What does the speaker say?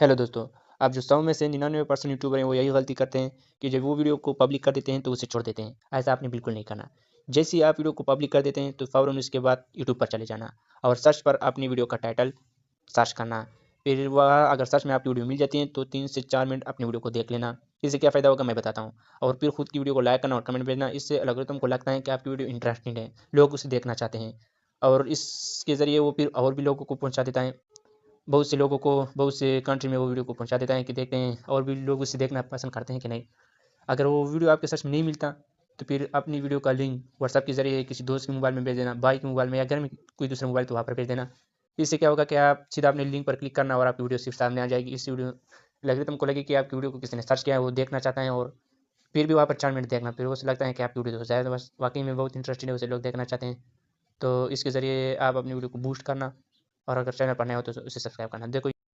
Hello दोस्तों, आप जो 100 में से 99% यूट्यूबर हैं वो यही गलती करते हैं कि जब वो वीडियो को पब्लिक कर देते हैं तो उसे छोड़ देते हैं। ऐसा आपने बिल्कुल नहीं करना। जैसे ही आप वीडियो को पब्लिक कर देते हैं तो फ़ौरन उसके बाद यूट्यूब पर चले जाना और सर्च पर अपनी वीडियो का टाइटल सर्च करना। फिर वह अगर सर्च में आपकी वीडियो मिल जाती है तो 3 से 4 मिनट अपनी वीडियो को देख लेना। इससे क्या फ़ायदा होगा मैं बताता हूँ। और फिर खुद की वीडियो को लाइक करना और कमेंट भेजना। इससे एल्गोरिथम को लगता है कि आपकी वीडियो इंटरेस्टिंग है, लोग उसे देखना चाहते हैं और इसके ज़रिए वो फिर और भी लोगों को पहुँचा देता है। बहुत से लोगों को बहुत से कंट्री में वो वीडियो को पहुंचा देता है कि देखते हैं और भी लोग उसे देखना पसंद करते हैं कि नहीं। अगर वो वीडियो आपके सर्च में नहीं मिलता तो फिर अपनी वीडियो का लिंक व्हाट्सएप के जरिए किसी दोस्त के मोबाइल में भेज देना, भाई के मोबाइल में या घर में कोई दूसरा मोबाइल तो वहाँ पर भेज देना। इससे क्या होगा कि आप सीधा अपने लिंक पर क्लिक करना और आपकी वीडियो सिर्फ सामने आ जाएगी। इस वीडियो लगे तुमको लगे कि आपकी वीडियो को किसी ने सर्च किया है, वो देखना चाहता है और फिर भी वहाँ पर 4 मिनट देखना, फिर उसे लगता है कि आपकी वीडियो तो शायद बस वाकई में बहुत इंटरेस्टिंग है, उसे लोग देखना चाहते हैं। तो इसके ज़रिए आप अपनी वीडियो को बूस्ट करना और अगर चैनल पर नए हो तो उसे सब्सक्राइब करना। देखो